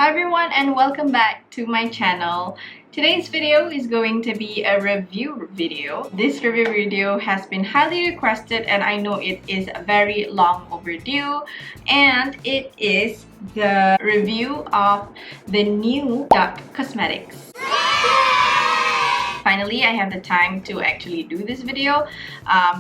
Hi everyone and welcome back to my channel. Today's video is going to be a review video. This review video has been highly requested and I know it is very long overdue, and it is the review of the new dUCk cosmetics. Finally, I have the time to actually do this video,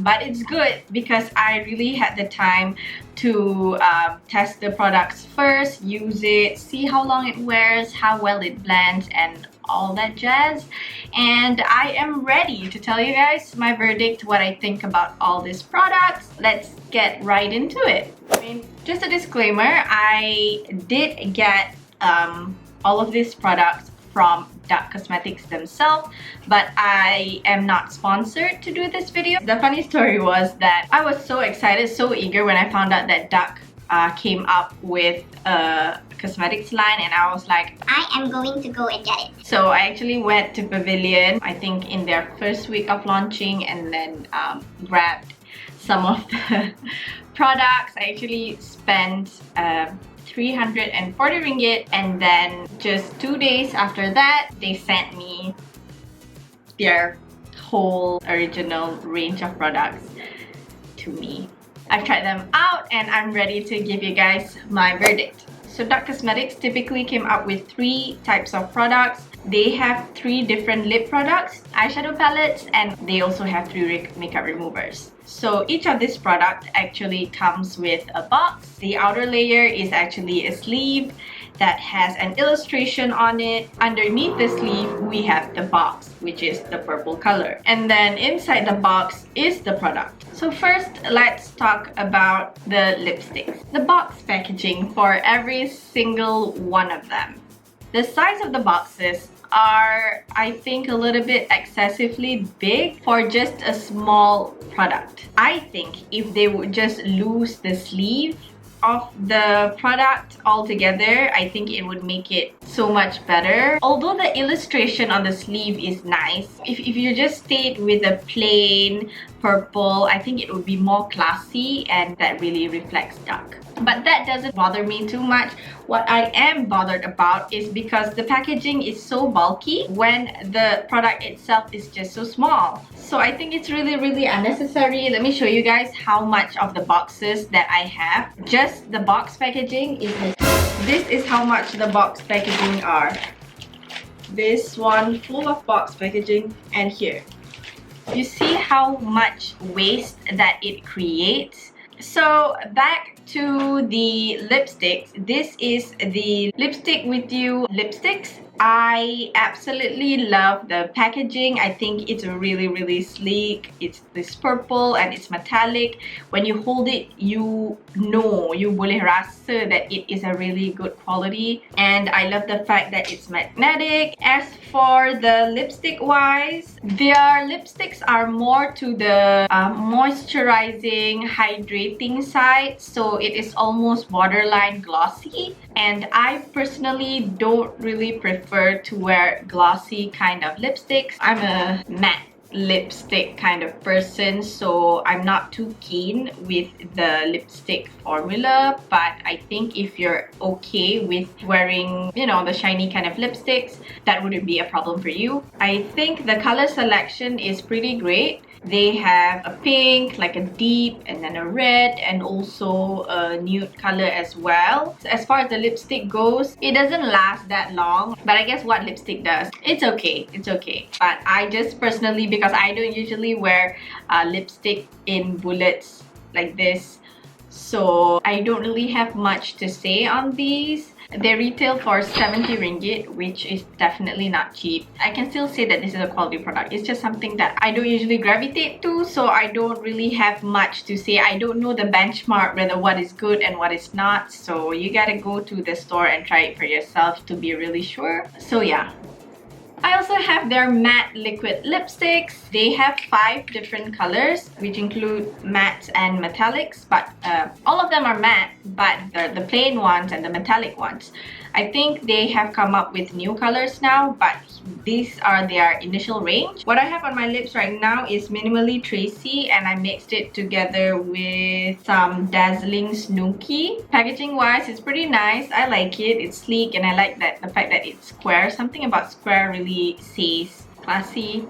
but it's good because I really had the time to test the products first, use it, see how long it wears, how well it blends, and all that jazz. And I am ready to tell you guys my verdict, what I think about all these products. Let's get right into it. I mean, just a disclaimer, I did get all of these products from dUCk Cosmetics themselves, but I am not sponsored to do this video. The funny story was that I was so excited, so eager when I found out that dUCk came up with a cosmetics line, and I was like, I am going to go and get it. So I actually went to Pavilion, I think in their first week of launching, and then grabbed some of the products. I actually spent 340 ringgit, and then just 2 days after that they sent me their whole original range of products to me. I've tried them out and I'm ready to give you guys my verdict. So dUCk Cosmetics typically came up with 3 types of products. They have 3 different lip products, eyeshadow palettes, and they also have 3 makeup removers. So each of this product actually comes with a box. The outer layer is actually a sleeve that has an illustration on it. Underneath the sleeve, we have the box, which is the purple color. And then inside the box is the product. So first, let's talk about the lipsticks. The box packaging for every single one of them. The size of the boxes are, I think, a little bit excessively big for just a small product. I think if they would just lose the sleeve of the product altogether, I think it would make it so much better. Although the illustration on the sleeve is nice, if you just stayed with a plain purple, I think it would be more classy, and that really reflects dUCk. But that doesn't bother me too much. What I am bothered about is because the packaging is so bulky when the product itself is just so small. So I think it's really unnecessary. Let me show you guys how much of the boxes that I have. Just the box packaging is this is how much the box packaging are. This one full of box packaging, and here. You see how much waste that it creates? So back to the lipsticks. This is the Lipstick With You lipsticks. I absolutely love the packaging. I think it's really sleek. It's this purple and it's metallic. When you hold it, you know, you boleh rasa that it is a really good quality. And I love the fact that it's magnetic. As for the lipstick wise, their lipsticks are more to the moisturizing, hydrating side. So it is almost borderline glossy. And I personally don't really prefer to wear glossy kind of lipsticks. I'm a matte lipstick kind of person, so I'm not too keen with the lipstick formula. But I think if you're okay with wearing, you know, the shiny kind of lipsticks, that wouldn't be a problem for you. I think the color selection is pretty great. They have a pink, like a deep, and then a red, and also a nude color as well. So as far as the lipstick goes, it doesn't last that long, but I guess what lipstick does, it's okay, it's okay. But I just personally, because I don't usually wear lipstick in bullets like this, so I don't really have much to say on these. They retail for 70 ringgit, which is definitely not cheap. I can still say that this is a quality product. It's just something that I don't usually gravitate to, so I don't really have much to say. I don't know the benchmark, whether what is good and what is not. So you gotta go to the store and try it for yourself to be really sure. So yeah. I also have their matte liquid lipsticks. They have 5 different colors, which include matte and metallics, but all of them are matte, but the plain ones and the metallic ones I think they have come up with new colors now, but these are their initial range. What I have on my lips right now is Minimally Tracy, and I mixed it together with some Dazzling Snooki. Packaging wise, it's pretty nice. I like it. It's sleek, and I like that the fact that it's square. Something about square really says classy.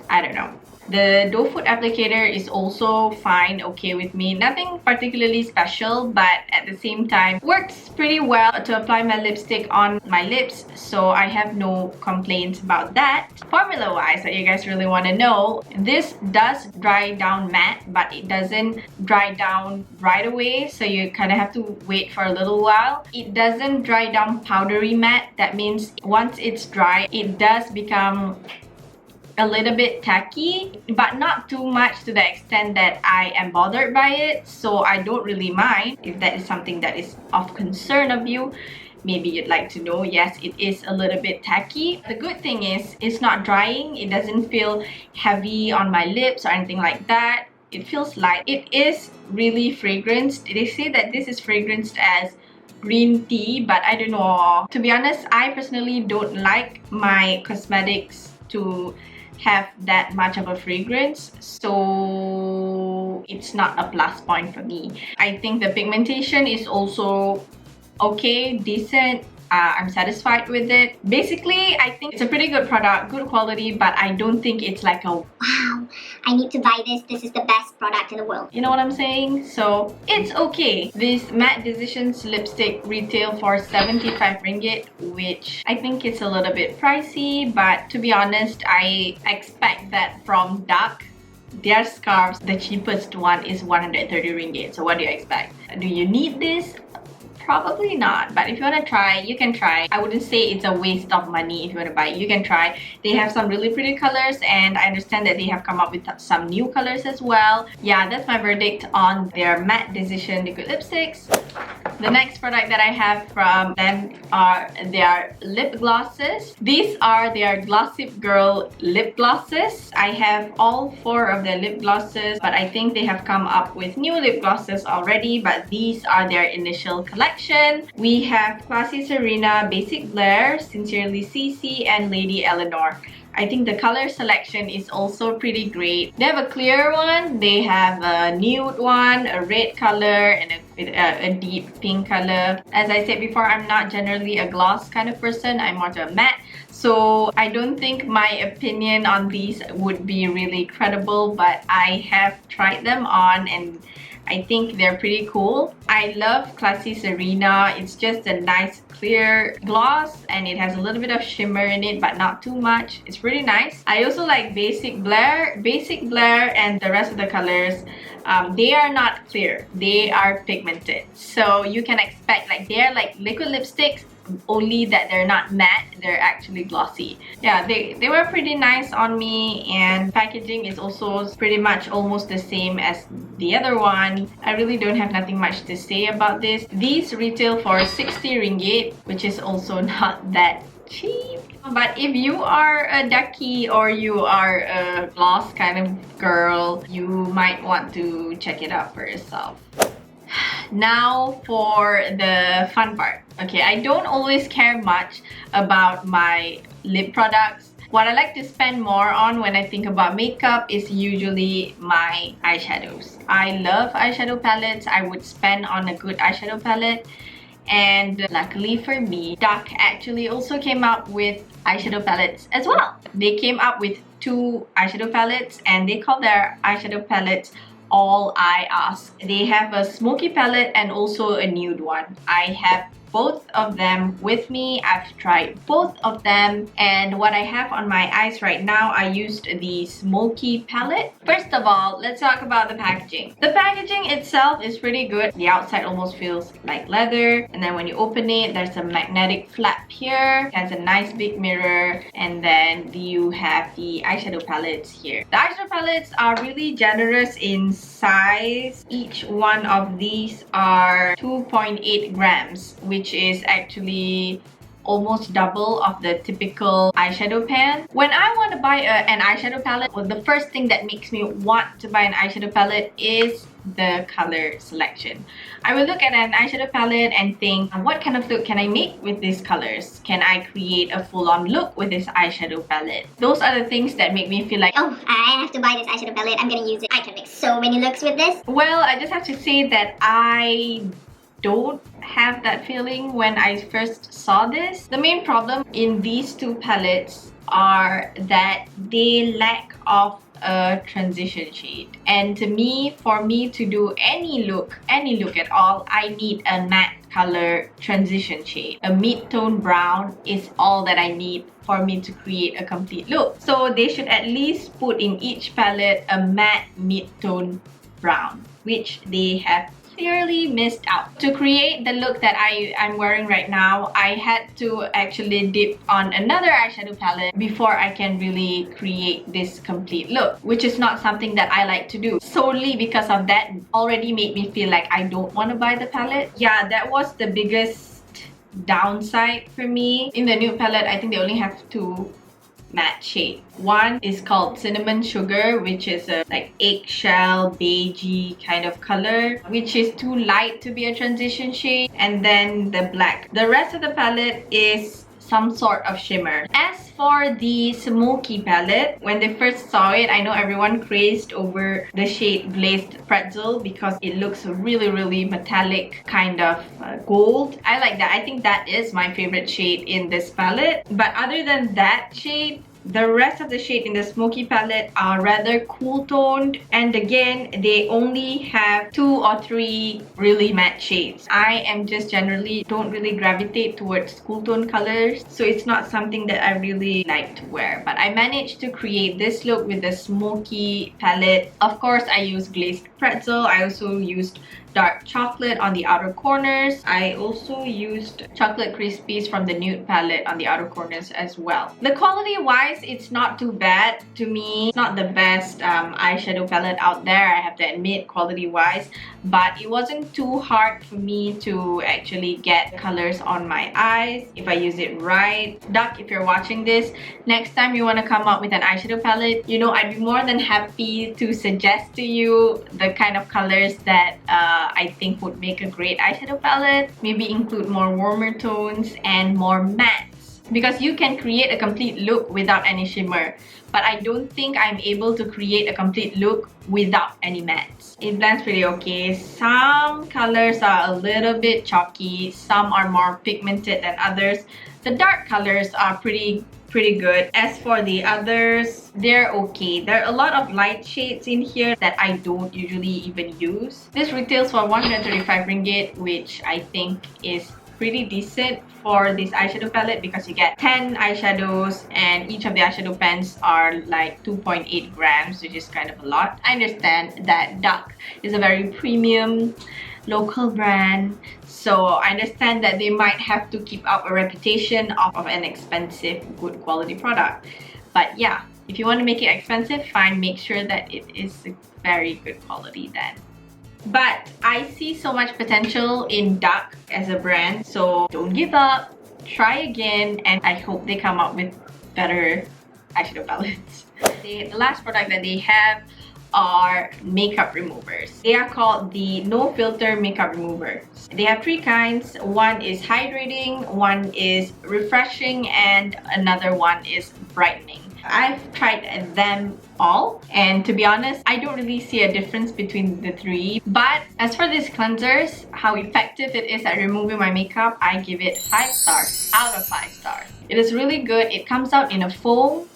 I don't know. The doe foot applicator is also fine, okay with me. Nothing particularly special, but at the same time works pretty well to apply my lipstick on my lips, so I have no complaints about that. Formula wise, that you guys really want to know, this does dry down matte, but it doesn't dry down right away, so you kind of have to wait for a little while. It doesn't dry down powdery matte. That means once it's dry, it does become a little bit tacky, but not too much to the extent that I am bothered by it, so I don't really mind. If that is something that is of concern of you, maybe you'd like to know, yes, it is a little bit tacky. The good thing is it's not drying. It doesn't feel heavy on my lips or anything like that. It feels light. It is really fragranced. They say that this is fragranced as green tea, but I don't know. To be honest, I personally don't like my cosmetics to have that much of a fragrance, so it's not a plus point for me. I think the pigmentation is also okay, decent. I'm satisfied with it. Basically, I think it's a pretty good product, good quality, but I don't think it's like a wow, I need to buy this. This is the best product in the world. You know what I'm saying? So it's okay. This Matte Decisions lipstick retail for 75 ringgit, which I think it's a little bit pricey, but to be honest, I expect that from dUCk. Their scarves, the cheapest one is 130 ringgit. So what do you expect? Do you need this? Probably not, but if you want to try, you can try. I wouldn't say it's a waste of money if you want to buy it. You can try. They have some really pretty colors, and I understand that they have come up with some new colors as well. Yeah, that's my verdict on their Matte Decision liquid lipsticks. The next product that I have from them are their lip glosses. These are their Glossip Girl lip glosses. I have all 4 of their lip glosses, but I think they have come up with new lip glosses already, but these are their initial collection. We have Classy Serena, Basic Blair, Sincerely Cece, and Lady Eleanor. I think the color selection is also pretty great. They have a clear one, they have a nude one, a red color, and a deep pink color. As I said before, I'm not generally a gloss kind of person. I'm more to a matte. So I don't think my opinion on these would be really credible, but I have tried them on and I think they're pretty cool. I love Classy Serena. It's just a nice clear gloss and it has a little bit of shimmer in it, but not too much. It's pretty nice. I also like Basic Blair. Basic Blair and the rest of the colors, they are not clear. They are pigmented. So you can expect, like, they're like liquid lipsticks, only that they're not matte, they're actually glossy. Yeah, they were pretty nice on me, and packaging is also pretty much almost the same as the other one. I really don't have nothing much to say about this. These retail for 60 ringgit, which is also not that cheap. But if you are a ducky or you are a gloss kind of girl, you might want to check it out for yourself. Now for the fun part. Okay, I don't always care much about my lip products. What I like to spend more on when I think about makeup is usually my eyeshadows. I love eyeshadow palettes. I would spend on a good eyeshadow palette. And luckily for me, dUCk actually also came out with eyeshadow palettes as well. They came up with 2 eyeshadow palettes and they call their eyeshadow palettes All I Ask. They have a smoky palette and also a nude one. I have both of them with me. I've tried both of them, and what I have on my eyes right now, I used the smoky palette. First of all, let's talk about the packaging. The packaging itself is pretty good. The outside almost feels like leather, and then when you open it, there's a magnetic flap here. It has a nice big mirror, and then you have the eyeshadow palettes here. The eyeshadow palettes are really generous in size. Each one of these are 2.8 grams, which is actually almost double of the typical eyeshadow pan. When I want to buy an eyeshadow palette, well, the first thing that makes me want to buy an eyeshadow palette is the color selection. I will look at an eyeshadow palette and think, what kind of look can I make with these colors? Can I create a full-on look with this eyeshadow palette? Those are the things that make me feel like, oh, I have to buy this eyeshadow palette. I'm gonna use it. I can make so many looks with this. well, I just have to say that I don't have that feeling when I first saw this. The main problem in these two palettes are that they lack of a transition shade, and to me, for me to do any look at all, I need a matte color transition shade. A mid-tone brown is all that I need for me to create a complete look. So they should at least put in each palette a matte mid-tone brown, which they have clearly missed out. To create the look that I'm wearing right now, I had to actually dip on another eyeshadow palette before I can really create this complete look, which is not something that I like to do. Solely because of that already made me feel like I don't want to buy the palette. Yeah, that was the biggest downside for me. In the nude palette, I think they only have two matte shade. One is called Cinnamon Sugar, which is a like eggshell beigey kind of color, which is too light to be a transition shade, and then the black. The rest of the palette is some sort of shimmer. As for the smoky palette, when they first saw it, I know everyone crazed over the shade Glazed Pretzel because it looks really metallic kind of gold. I like that. I think that is my favorite shade in this palette. But other than that shade, the rest of the shade in the smoky palette are rather cool toned, and again, they only have 2 or 3 really matte shades. I am just generally don't really gravitate towards cool tone colors, so it's not something that I really like to wear. But I managed to create this look with the smoky palette. Of course, I used Glazed Pretzel. I also used dark chocolate on the outer corners. I also used chocolate crispies from the nude palette on the outer corners as well. The quality wise, it's not too bad to me. It's not the best eyeshadow palette out there, I have to admit, quality wise, but it wasn't too hard for me to actually get colors on my eyes if I use it right. dUCk, if you're watching this, next time you want to come up with an eyeshadow palette, you know, I'd be more than happy to suggest to you the kind of colors that I think would make a great eyeshadow palette. Maybe include more warmer tones and more mattes, because you can create a complete look without any shimmer, but I don't think I'm able to create a complete look without any mattes. It blends pretty okay. Some colors are a little bit chalky, some are more pigmented than others. The dark colors are pretty good. As for the others, they're okay. There are a lot of light shades in here that I don't usually even use. This retails for 135 ringgit, which I think is pretty decent for this eyeshadow palette because you get 10 eyeshadows and each of the eyeshadow pens are like 2.8 grams, which is kind of a lot. I understand that dUCk is a very premium local brand, so I understand that they might have to keep up a reputation of an expensive, good quality product. But yeah, if you want to make it expensive, fine, make sure that it is very good quality then. But I see so much potential in dUCk as a brand, so don't give up, try again, and I hope they come up with better eyeshadow palettes. The last product that they have are makeup removers. They are called the no filter makeup removers. They have 3 kinds. One is hydrating, one is refreshing, and another one is brightening. I've tried them all, and to be honest, I don't really see a difference between the 3. But as for these cleansers, how effective it is at removing my makeup, I give it 5 stars out of 5 stars. It is really good. It comes out in a foam,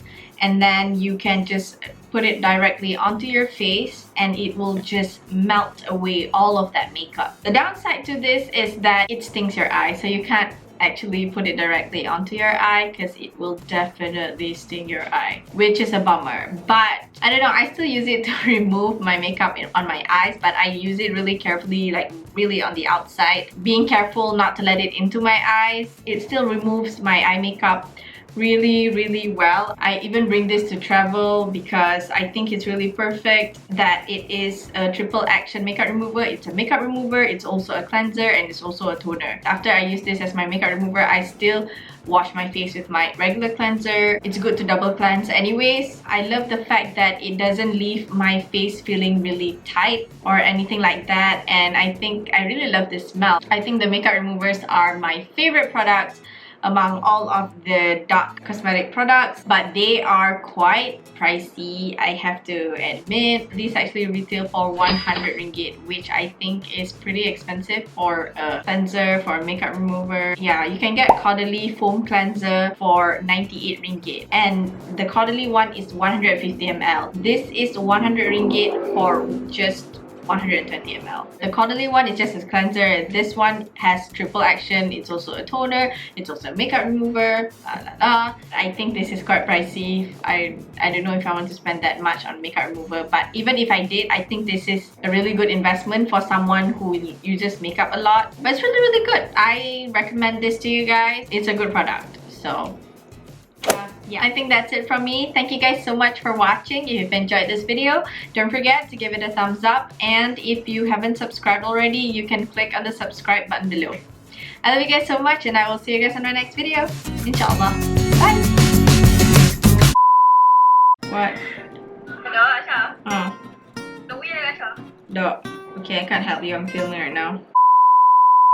and then you can just put it directly onto your face and it will just melt away all of that makeup. The downside to this is that it stings your eye, so you can't actually put it directly onto your eye because it will definitely sting your eye, which is a bummer. But I don't know, I still use it to remove my makeup on my eyes, but I use it really carefully, like really on the outside, being careful not to let it into my eyes. It still removes my eye makeup really well. I even bring this to travel because I think it's really perfect that it is a triple action makeup remover. It's a makeup remover, it's also a cleanser, and it's also a toner. After I use this as my makeup remover, I still wash my face with my regular cleanser. It's good to double cleanse anyways. I love the fact that it doesn't leave my face feeling really tight or anything like that, and I think I really love the smell. I think the makeup removers are my favorite products among all of the dUCk cosmetic products, but they are quite pricey, I have to admit. These actually retail for 100 ringgit, which I think is pretty expensive for a cleanser, for a makeup remover. Yeah, you can get Caudalie foam cleanser for 98 ringgit, and the Caudalie one is 150 ml. This is 100 ringgit for just 120 ml. The Caudalie one is just a cleanser. This one has triple action. It's also a toner. It's also a makeup remover. I think this is quite pricey. I don't know if I want to spend that much on makeup remover, but even if I did, I think this is a really good investment for someone who uses makeup a lot. But it's really good. I recommend this to you guys. It's a good product. So yeah, I think that's it from me. Thank you guys so much for watching. If you've enjoyed this video, don't forget to give it a thumbs up, and if you haven't subscribed already, you can click on the subscribe button below. I love you guys so much, and I will see you guys on my next video. Inshallah. Bye! What? Hello, Aisha. Oh. Tunggu ya, Aisha. No. Okay, I can't help you. I'm filming right now.